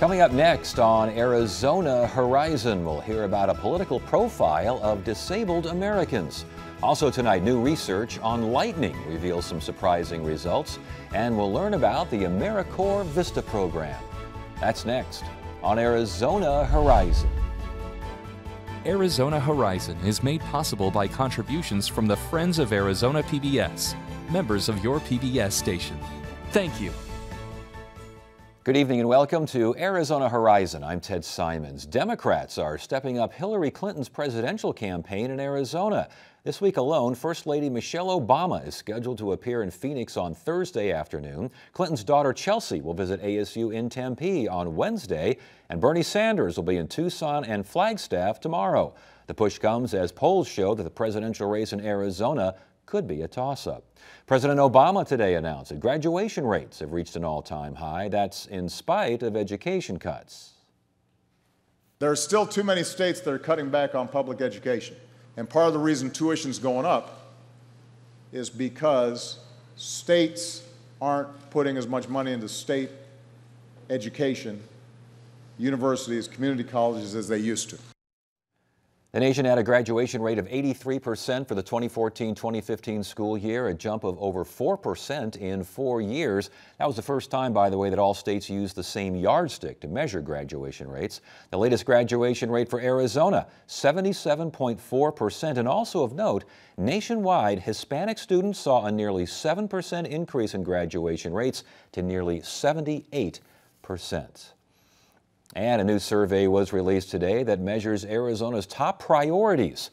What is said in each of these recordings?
Coming up next on Arizona Horizon, we'll hear about a political profile of disabled Americans. Also tonight, new research on lightning reveals some surprising results, and we'll learn about the AmeriCorps Vista program. That's next on Arizona Horizon. Arizona Horizon is made possible by contributions from the Friends of Arizona PBS, members of your PBS station. Thank you. Good evening and welcome to Arizona Horizon. I'm Ted Simons. Democrats are stepping up Hillary Clinton's presidential campaign in Arizona. This week alone, First Lady Michelle Obama is scheduled to appear in Phoenix on Thursday afternoon. Clinton's daughter Chelsea will visit ASU in Tempe on Wednesday, and Bernie Sanders will be in Tucson and Flagstaff tomorrow. The push comes as polls show that the presidential race in Arizona could be a toss-up. President Obama today announced that graduation rates have reached an all-time high. That's in spite of education cuts. There are still too many states that are cutting back on public education. And part of the reason tuition's going up is because states aren't putting as much money into state education, universities, community colleges as they used to. The nation had a graduation rate of 83% for the 2014-2015 school year, a jump of over 4% in 4 years. That was the first time, by the way, that all states used the same yardstick to measure graduation rates. The latest graduation rate for Arizona, 77.4%. And also of note, nationwide, Hispanic students saw a nearly 7% increase in graduation rates to nearly 78%. And a new survey was released today that measures Arizona's top priorities.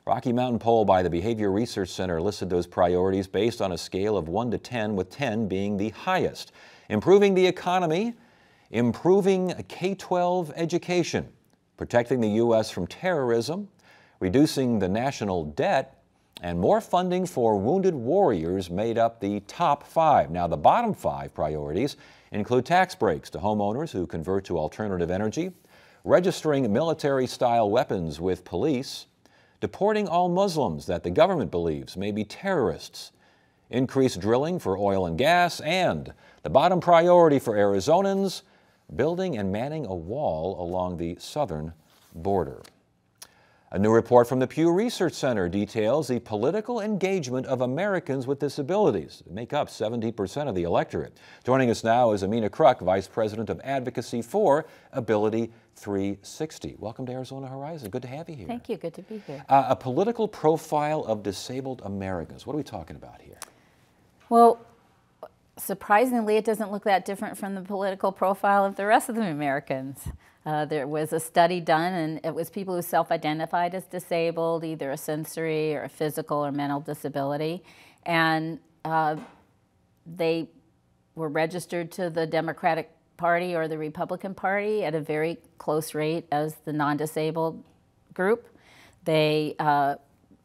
Rocky Mountain poll by the Behavior Research Center listed those priorities based on a scale of 1 to 10, with 10 being the highest. Improving the economy, improving K-12 education, protecting the U.S. from terrorism, reducing the national debt, and more funding for wounded warriors made up the top 5. Now, the bottom 5 priorities include tax breaks to homeowners who convert to alternative energy, registering military-style weapons with police, deporting all Muslims that the government believes may be terrorists, increased drilling for oil and gas, and the bottom priority for Arizonans, building and manning a wall along the southern border. A new report from the Pew Research Center details the political engagement of Americans with disabilities. They make up 70% of the electorate. Joining us now is Amina Kruk, Vice President of Advocacy for Ability 360. Welcome to Arizona Horizon. Good to have you here. Thank you. Good to be here. A political profile of disabled Americans. What are we talking about here? Well, surprisingly, it doesn't look that different from the political profile of the rest of the Americans. There was a study done, and it was people who self-identified as disabled, either a sensory or a physical or mental disability, and they were registered to the Democratic Party or the Republican Party at a very close rate as the non-disabled group. They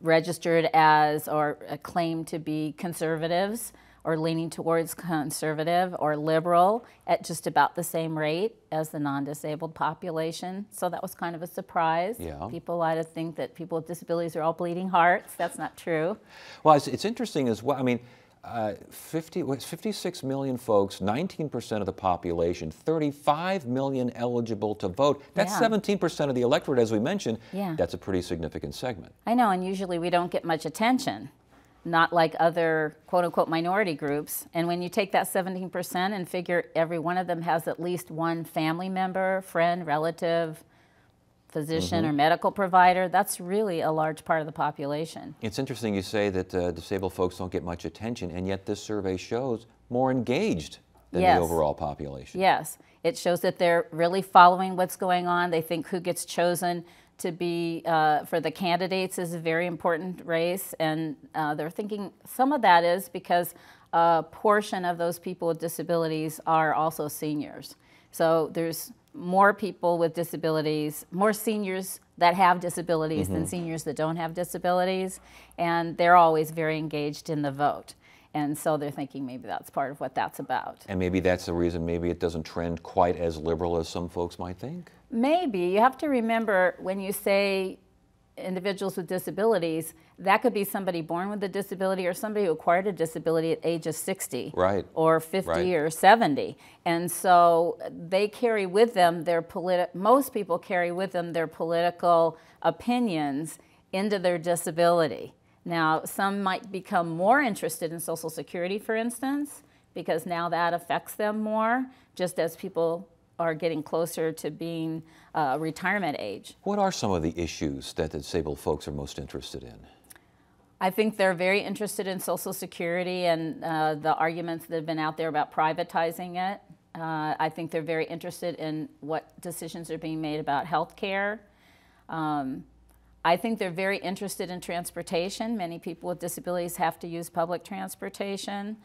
registered as or claimed to be conservatives or leaning towards conservative or liberal at just about the same rate as the non-disabled population. So that was kind of a surprise. Yeah. People like to think that people with disabilities are all bleeding hearts. That's not true. Well, it's interesting as well. I mean, 56 million folks, 19% of the population, 35 million eligible to vote. That's 17% of the electorate, as we mentioned. Yeah. That's a pretty significant segment. I know, and usually we don't get much attention, not like other quote-unquote minority groups. And when you take that 17% and figure every one of them has at least one family member, friend, relative, physician, or medical provider, that's really a large part of the population. It's interesting you say that disabled folks don't get much attention, and yet this survey shows more engaged than the overall population. Yes, it shows that they're really following what's going on. They think who gets chosen to be for the candidates is a very important race, and they're thinking some of that is because a portion of those people with disabilities are also seniors. So there's more people with disabilities, more seniors that have disabilities than seniors that don't have disabilities, and they're always very engaged in the vote. And so they're thinking maybe that's part of what that's about. And maybe that's the reason maybe it doesn't trend quite as liberal as some folks might think? Maybe. You have to remember when you say individuals with disabilities, that could be somebody born with a disability or somebody who acquired a disability at age of 60 right. or 50 right. or 70. And so they carry with them their most people carry with them their political opinions into their disability. Now, some might become more interested in Social Security, for instance, because now that affects them more, just as people are getting closer to being retirement age. What are some of the issues that the disabled folks are most interested in? I think they're very interested in Social Security and the arguments that have been out there about privatizing it. I think they're very interested in what decisions are being made about health care. I think they're very interested in transportation. Many people with disabilities have to use public transportation.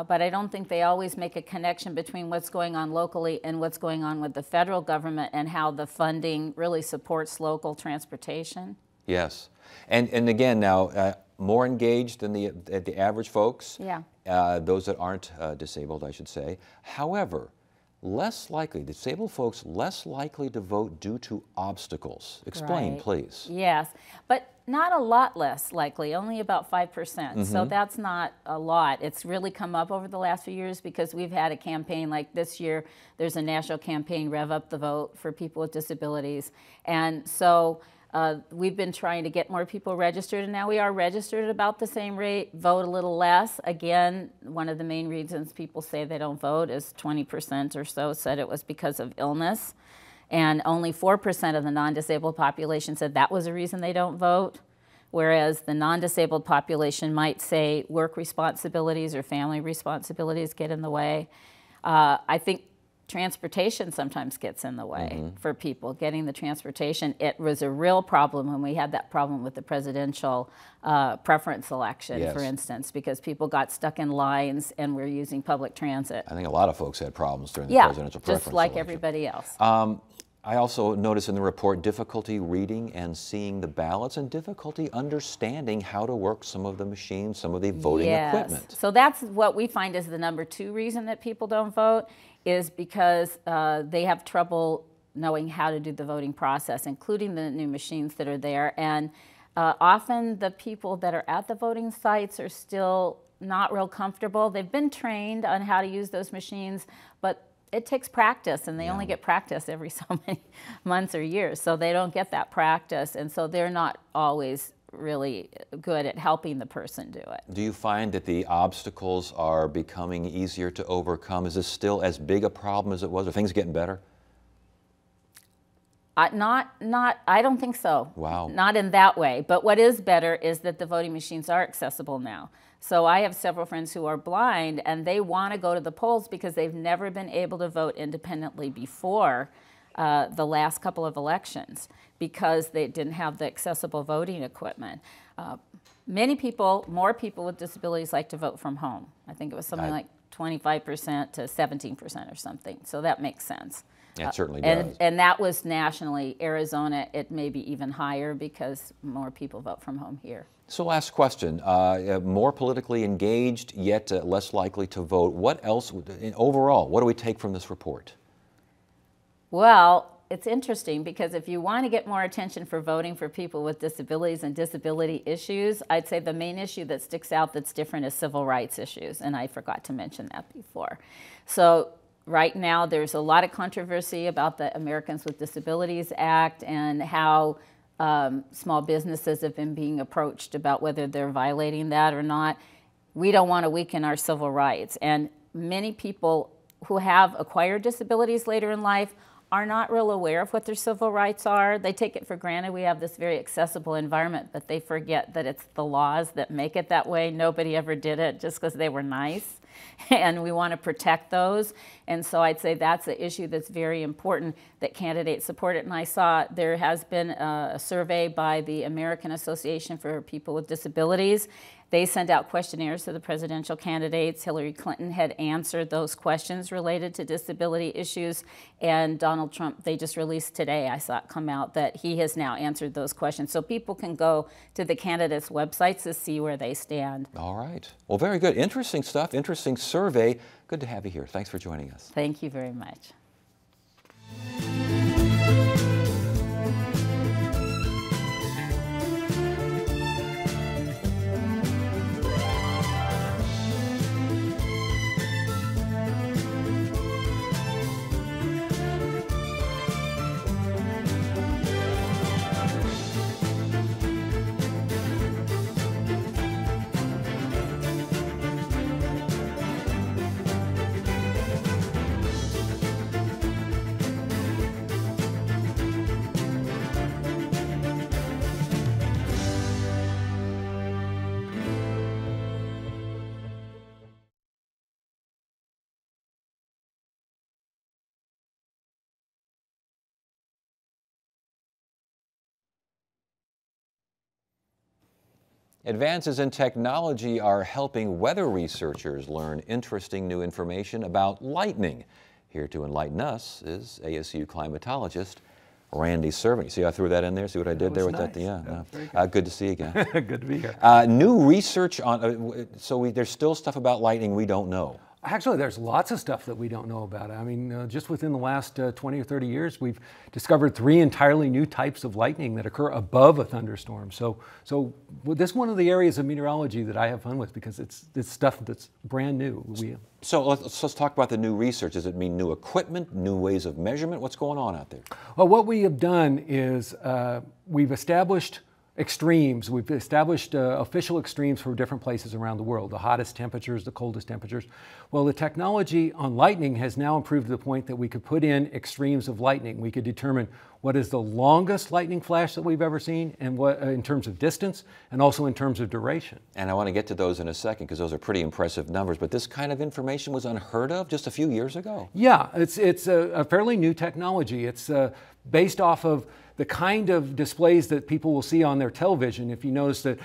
But I don't think they always make a connection between what's going on locally and what's going on with the federal government and how the funding really supports local transportation. Yes. And again, now, more engaged than the average folks. Yeah. Those that aren't disabled, I should say. However, less likely, disabled folks less likely to vote due to obstacles. Explain, Right. please. Yes, but not a lot less likely, only about 5%. So that's not a lot. It's really come up over the last few years because we've had a campaign like this year. There's a national campaign, Rev Up the Vote, for people with disabilities. And so we've been trying to get more people registered, and now we are registered at about the same rate, vote a little less. Again, one of the main reasons people say they don't vote is 20% or so said it was because of illness. And only 4% of the non-disabled population said that was a reason they don't vote, whereas the non-disabled population might say work responsibilities or family responsibilities get in the way. I think transportation sometimes gets in the way for people, getting the transportation. It was a real problem when we had that problem with the presidential preference election, Yes. for instance, because people got stuck in lines and were using public transit. I think a lot of folks had problems during the Yeah, presidential preference just like election. everybody else. I also noticed in the report difficulty reading and seeing the ballots and difficulty understanding how to work some of the machines, some of the voting equipment. So that's what we find is the number 2 reason that people don't vote, is because they have trouble knowing how to do the voting process, including the new machines that are there. And often the people that are at the voting sites are still not real comfortable. They've been trained on how to use those machines, but it takes practice, and they only get practice every so many months or years, so they don't get that practice, and so they're not always really good at helping the person do it. Do you find that the obstacles are becoming easier to overcome? Is this still as big a problem as it was? Are things getting better? I don't think so. Wow. Not in that way. But what is better is that the voting machines are accessible now. So I have several friends who are blind, and they want to go to the polls because they've never been able to vote independently before the last couple of elections because they didn't have the accessible voting equipment. Many people, more people with disabilities like to vote from home. I think it was something like 25% to 17% or something. So that makes sense. It certainly does. And that was nationally. Arizona, it may be even higher because more people vote from home here. So last question, more politically engaged, yet less likely to vote. What else, overall, what do we take from this report? Well, it's interesting because if you want to get more attention for voting for people with disabilities and disability issues, I'd say the main issue that sticks out that's different is civil rights issues, and I forgot to mention that before. So right now there's a lot of controversy about the Americans with Disabilities Act and how small businesses have been being approached about whether they're violating that or not. We don't want to weaken our civil rights, and many people who have acquired disabilities later in life are not real aware of what their civil rights are. They take it for granted. We have this very accessible environment, but they forget that it's the laws that make it that way. Nobody ever did it just because they were nice, and we want to protect those. And so I'd say that's an issue that's very important that candidates support it. And I saw there has been a survey by the American Association for People with Disabilities. They sent out questionnaires to the presidential candidates. Hillary Clinton had answered those questions related to disability issues, and Donald Trump, they just released today, I saw it come out, that he has now answered those questions. So people can go to the candidates' websites to see where they stand. All right. Well, very good. Interesting stuff, interesting survey. Good to have you here. Thanks for joining us. Thank you very much. Advances in technology are helping weather researchers learn interesting new information about lightning. Here to enlighten us is ASU climatologist Randy Serving. See how I threw that in there? See what I did there with nice. that? Yeah. Very good. Good to see you again. Good to be here. New research on, there's still stuff about lightning we don't know. Actually, there's lots of stuff that we don't know about. I mean, just within the last 20 or 30 years, we've discovered 3 entirely new types of lightning that occur above a thunderstorm. So this is one of the areas of meteorology that I have fun with because it's stuff that's brand new. So let's talk about the new research. Does it mean new equipment, new ways of measurement? What's going on out there? Well, what we have done is we've established extremes. We've established official extremes for different places around the world, the hottest temperatures, the coldest temperatures. Well, the technology on lightning has now improved to the point that we could put in extremes of lightning. We could determine what is the longest lightning flash that we've ever seen and what in terms of distance and also in terms of duration. And I want to get to those in a second because those are pretty impressive numbers, but this kind of information was unheard of just a few years ago. Yeah, it's a fairly new technology. It's based off of the kind of displays that people will see on their television. If you notice that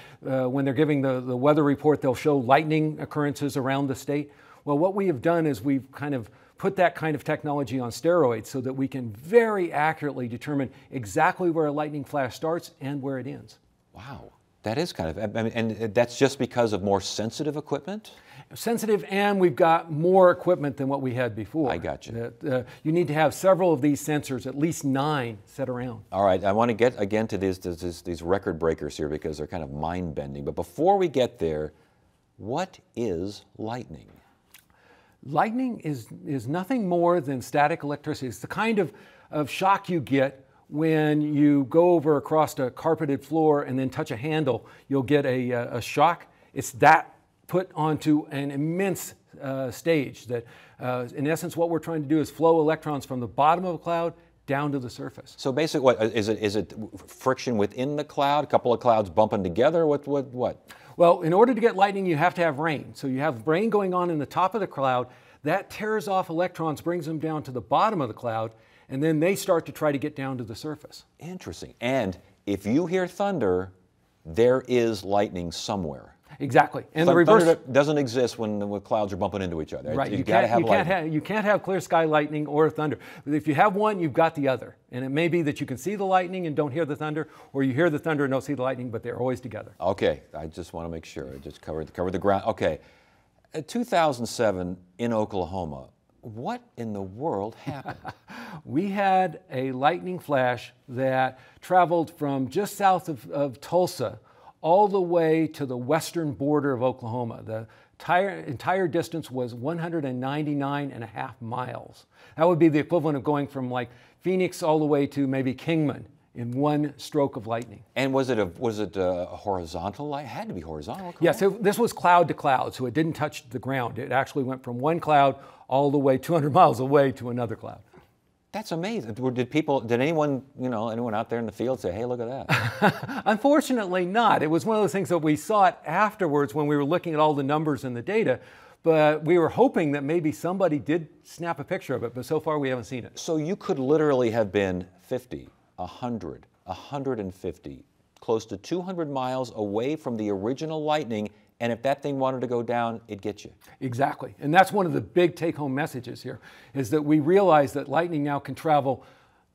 when they're giving the weather report, they'll show lightning occurrences around the state. Well, what we have done is we've kind of put that kind of technology on steroids so that we can very accurately determine exactly where a lightning flash starts and where it ends. Wow, that is kind of, I mean, and that's just because of more sensitive equipment? Sensitive, and we've got more equipment than what we had before. I got you. You need to have several of these sensors, at least 9, set around. All right, I want to get again to these record breakers here because they're kind of mind-bending. But before we get there, what is lightning? Lightning is nothing more than static electricity. It's the kind of shock you get when you go over across a carpeted floor and then touch a handle. You'll get a shock. It's that put onto an immense stage that, in essence, what we're trying to do is flow electrons from the bottom of a cloud down to the surface. So basically, what is it friction within the cloud, a couple of clouds bumping together? What? Well, in order to get lightning, you have to have rain. So you have rain going on in the top of the cloud. That tears off electrons, brings them down to the bottom of the cloud, and then they start to try to get down to the surface. Interesting. And if you hear thunder, there is lightning somewhere. Exactly. And the reverse thunder doesn't exist when clouds are bumping into each other. Right. You got to have lightning. You can't have clear sky lightning or thunder. But if you have one, you've got the other. And it may be that you can see the lightning and don't hear the thunder, or you hear the thunder and don't see the lightning, but they're always together. Okay. I just want to make sure. I just covered the ground. Okay. 2007 in Oklahoma, what in the world happened? We had a lightning flash that traveled from just south of Tulsa all the way to the western border of Oklahoma. The entire distance was 199.5 miles. That would be the equivalent of going from like Phoenix all the way to maybe Kingman in one stroke of lightning. And was it a horizontal light? It had to be horizontal. Correct? Yes, this was cloud to cloud, so it didn't touch the ground. It actually went from one cloud all the way 200 miles away to another cloud. That's amazing. Did anyone out there in the field say, hey, look at that? Unfortunately not. It was one of those things that we saw it afterwards when we were looking at all the numbers and the data, but we were hoping that maybe somebody did snap a picture of it, but so far we haven't seen it. So you could literally have been 50, 100, 150, close to 200 miles away from the original lightning, and if that thing wanted to go down, it'd get you. Exactly. And that's one of the big take-home messages here, is that we realize that lightning now can travel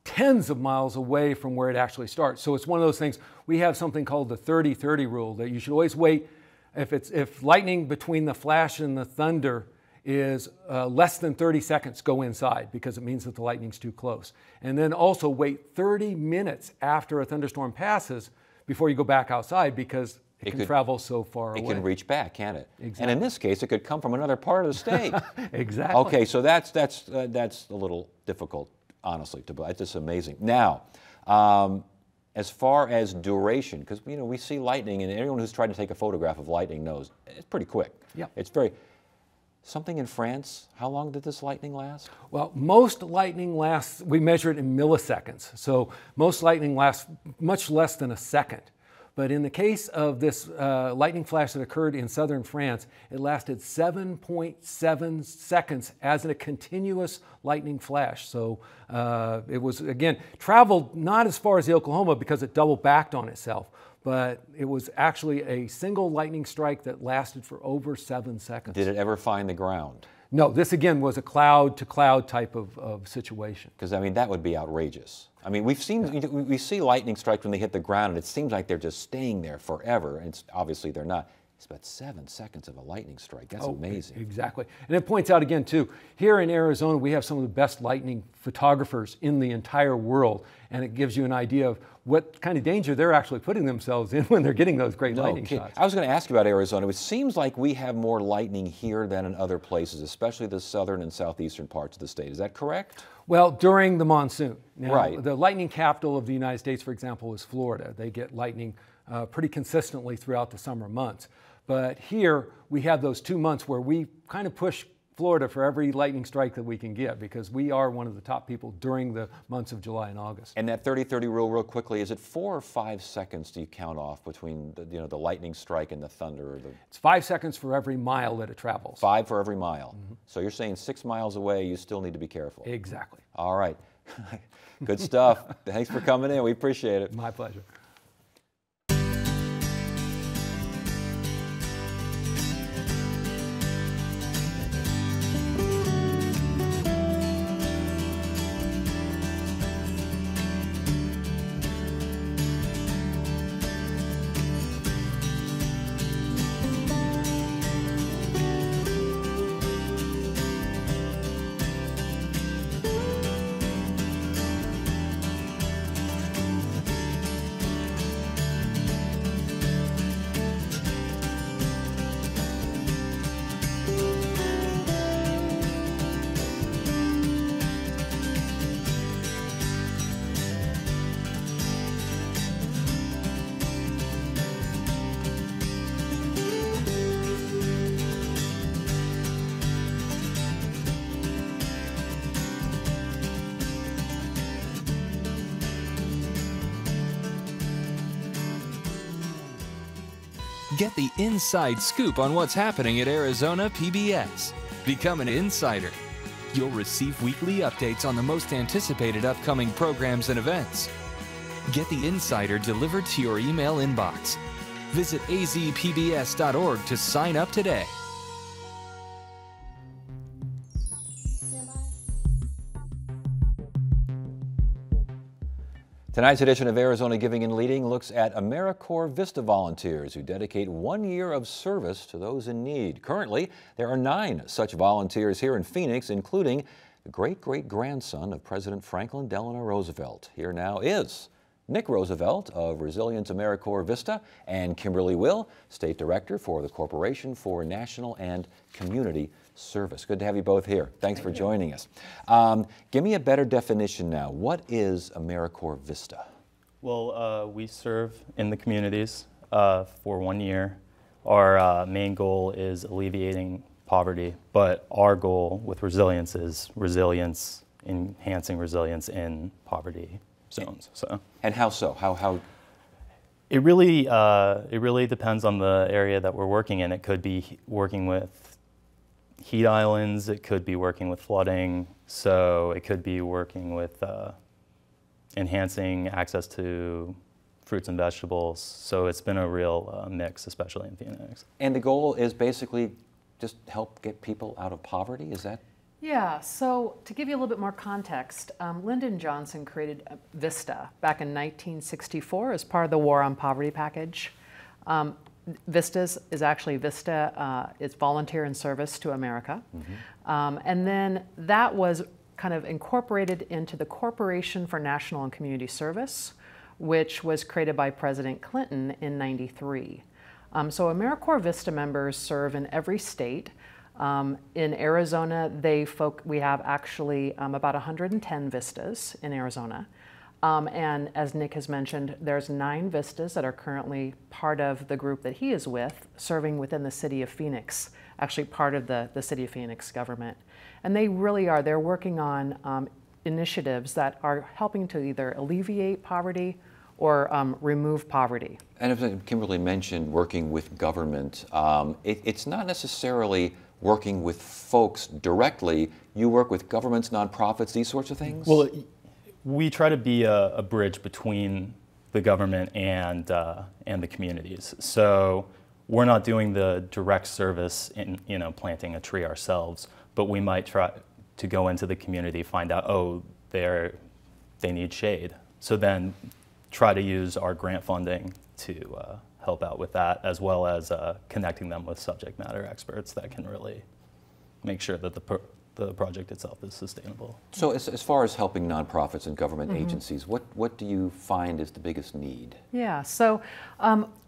tens of miles away from where it actually starts. So it's one of those things, we have something called the 30-30 rule, that you should always wait, if lightning between the flash and the thunder is less than 30 seconds, go inside, because it means that the lightning's too close. And then also wait 30 minutes after a thunderstorm passes before you go back outside, because it can travel so far away. It can reach back, can't it? Exactly. And in this case, it could come from another part of the state. Exactly. Okay, so that's a little difficult, honestly. It's just amazing. Now, as far as duration, because we see lightning, and anyone who's tried to take a photograph of lightning knows it's pretty quick. Yeah. It's very. Something in France, how long did this lightning last? Well, most lightning lasts, we measure it in milliseconds. So most lightning lasts much less than a second. But in the case of this lightning flash that occurred in southern France, it lasted 7.7 seconds as in a continuous lightning flash. So it was, again, traveled not as far as the Oklahoma because it double backed on itself, but it was actually a single lightning strike that lasted for over 7 seconds. Did it ever find the ground? No, this again was a cloud-to-cloud type of situation. Because, I mean, that would be outrageous. I mean, we see lightning strikes when they hit the ground, and it seems like they're just staying there forever, and obviously they're not. It's about 7 seconds of a lightning strike. That's amazing. Exactly. And it points out again, too, here in Arizona, we have some of the best lightning photographers in the entire world, and it gives you an idea of what kind of danger they're actually putting themselves in when they're getting those great lightning shots. I was going to ask you about Arizona. It seems like we have more lightning here than in other places, especially the southern and southeastern parts of the state. Is that correct? Well, during the monsoon. Now, right. The lightning capital of the United States, for example, is Florida. They get lightning pretty consistently throughout the summer months. But here we have those 2 months where we kind of push Florida for every lightning strike that we can get because we are one of the top people during the months of July and August. And that 30-30 rule, real quickly, is it 4 or 5 seconds do you count off between the lightning strike and the thunder? It's 5 seconds for every mile that it travels. 5 for every mile. Mm-hmm. So you're saying 6 miles away, you still need to be careful. Exactly. All right. Good stuff. Thanks for coming in. We appreciate it. My pleasure. Get the inside scoop on what's happening at Arizona PBS. Become an insider. You'll receive weekly updates on the most anticipated upcoming programs and events. Get the insider delivered to your email inbox. Visit azpbs.org to sign up today. Tonight's edition of Arizona Giving and Leading looks at AmeriCorps Vista volunteers who dedicate 1 year of service to those in need. Currently, there are 9 such volunteers here in Phoenix, including the great-great-grandson of President Franklin Delano Roosevelt. Here now is Nick Roosevelt of Resilience AmeriCorps Vista and Kimberly Will, State Director for the Corporation for National and Community Service. Good to have you both here. Thanks for joining us. Give me a better definition now. What is AmeriCorps Vista? Well, we serve in the communities for 1 year. Our main goal is alleviating poverty, but our goal with Resilience is enhancing resilience in poverty zones. And how so? How? It really depends on the area that we're working in. It could be working with heat islands, it could be working with flooding, so it could be working with enhancing access to fruits and vegetables. So it's been a real mix, especially in Phoenix. And the goal is basically just help get people out of poverty, is that? Yeah, so to give you a little bit more context, Lyndon Johnson created VISTA back in 1964 as part of the War on Poverty package. VISTA is actually VISTA, it's volunteer in service to America. Mm-hmm. And then that was kind of incorporated into the Corporation for National and Community Service, which was created by President Clinton in '93. So AmeriCorps Vista members serve in every state. In Arizona, we have actually about 110 Vistas in Arizona. And as Nick has mentioned, there's 9 Vistas that are currently part of the group that he is with, serving within the city of Phoenix, actually part of the city of Phoenix government. And they really are, they're working on initiatives that are helping to either alleviate poverty or remove poverty. And as Kimberly mentioned, working with government, it's not necessarily working with folks directly. You work with governments, nonprofits, these sorts of things? Well, we try to be a bridge between the government and the communities. So we're not doing the direct service in planting a tree ourselves, but we might try to go into the community, find out, oh, they need shade. So then try to use our grant funding to help out with that, as well as connecting them with subject matter experts that can really make sure that the project itself is sustainable. So as far as helping nonprofits and government agencies, what do you find is the biggest need? Yeah, so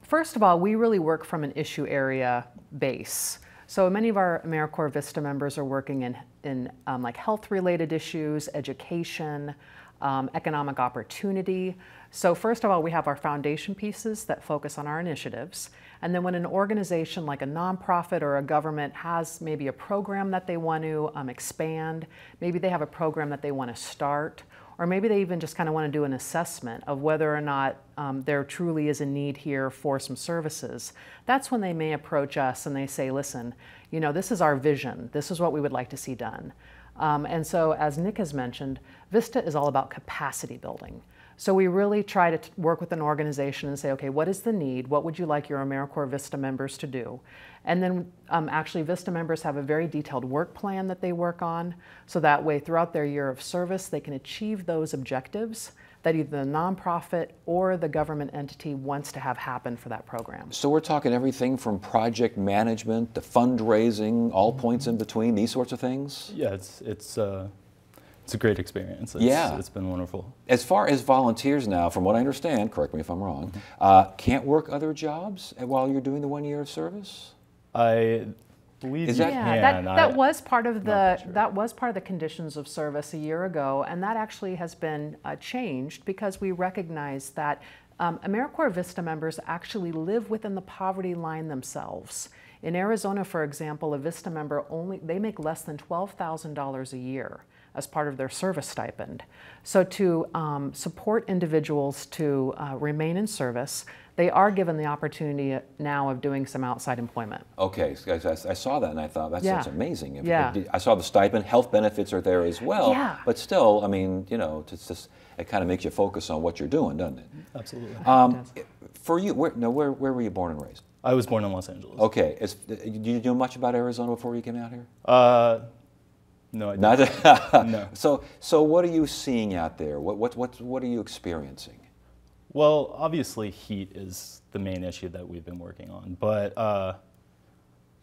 first of all, we really work from an issue area base. So many of our AmeriCorps Vista members are working in like health-related issues, education, economic opportunity. So first of all, we have our foundation pieces that focus on our initiatives. And then when an organization like a nonprofit or a government has maybe a program that they want to expand, maybe they have a program that they want to start, or maybe they even just kind of want to do an assessment of whether or not there truly is a need here for some services, that's when they may approach us and they say, listen, this is our vision. This is what we would like to see done. And so as Nick has mentioned, Vista is all about capacity building. So we really try to work with an organization and say, okay, what is the need? What would you like your AmeriCorps Vista members to do? And then actually Vista members have a very detailed work plan that they work on. So that way throughout their year of service, they can achieve those objectives that either the nonprofit or the government entity wants to have happen for that program. So we're talking everything from project management to fundraising, all points in between, these sorts of things? Yeah, it's a great experience. It's been wonderful. As far as volunteers now, from what I understand, correct me if I'm wrong, can't work other jobs while you're doing the 1 year of service? I believe that was part of the conditions of service a year ago, and that actually has been changed because we recognize that AmeriCorps Vista members actually live within the poverty line themselves. In Arizona, for example, a Vista member they make less than $12,000 a year as part of their service stipend. So to support individuals to remain in service, they are given the opportunity now of doing some outside employment. Okay, I saw that and I thought, that's amazing. Yeah. I saw the stipend, health benefits are there as well, but still, I mean, it kind of makes you focus on what you're doing, doesn't it? Absolutely. For you, where were you born and raised? I was born in Los Angeles. Okay, do you know much about Arizona before you came out here? No, I didn't. No. So what are you seeing out there? What are you experiencing? Well, obviously heat is the main issue that we've been working on, but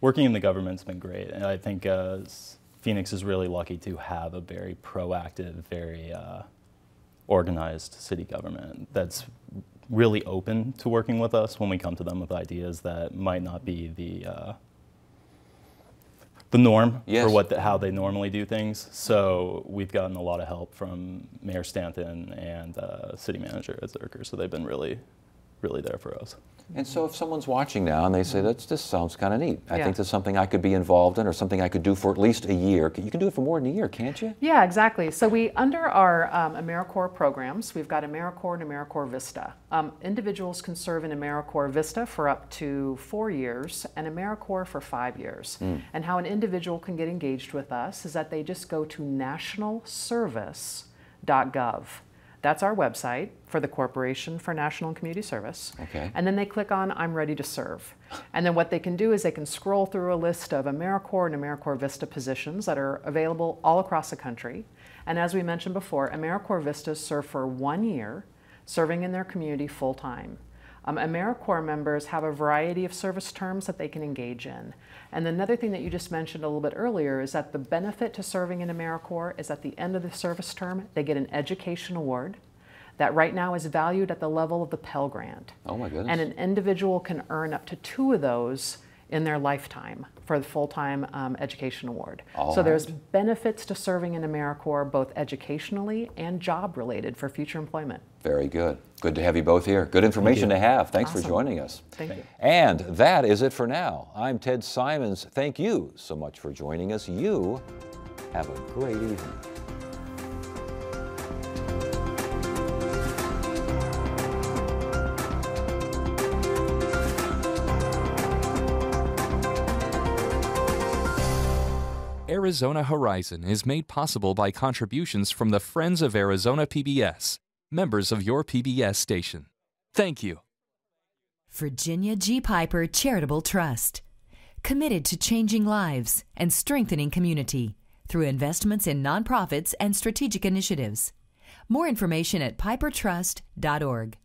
working in the government's been great, and I think Phoenix is really lucky to have a very proactive, very organized city government that's really open to working with us when we come to them with ideas that might not be the norm for how they normally do things. So we've gotten a lot of help from Mayor Stanton and City Manager Ed Zerker, so they've been really, really there for us. And so if someone's watching now and they say, this sounds kind of neat. I think that's something I could be involved in or something I could do for at least a year. You can do it for more than a year, can't you? Yeah, exactly. So under our AmeriCorps programs, we've got AmeriCorps and AmeriCorps Vista. Individuals can serve in AmeriCorps Vista for up to 4 years and AmeriCorps for 5 years. And how an individual can get engaged with us is that they just go to nationalservice.gov. That's our website for the Corporation for National and Community Service. Okay. And then they click on I'm ready to serve. And then what they can do is they can scroll through a list of AmeriCorps and AmeriCorps Vista positions that are available all across the country. And as we mentioned before, AmeriCorps Vistas serve for 1 year, serving in their community full time. AmeriCorps members have a variety of service terms that they can engage in. And another thing that you just mentioned a little bit earlier is that the benefit to serving in AmeriCorps is at the end of the service term, they get an education award that right now is valued at the level of the Pell Grant. Oh my goodness. And an individual can earn up to 2 of those in their lifetime for the full-time education award. So there's benefits to serving in AmeriCorps, both educationally and job-related for future employment. Very good. Good to have you both here. Good information to have. Thanks for joining us. Thank you. And that is it for now. I'm Ted Simons. Thank you so much for joining us. You have a great evening. Arizona Horizon is made possible by contributions from the Friends of Arizona PBS, members of your PBS station. Thank you. Virginia G. Piper Charitable Trust. Committed to changing lives and strengthening community through investments in nonprofits and strategic initiatives. More information at pipertrust.org.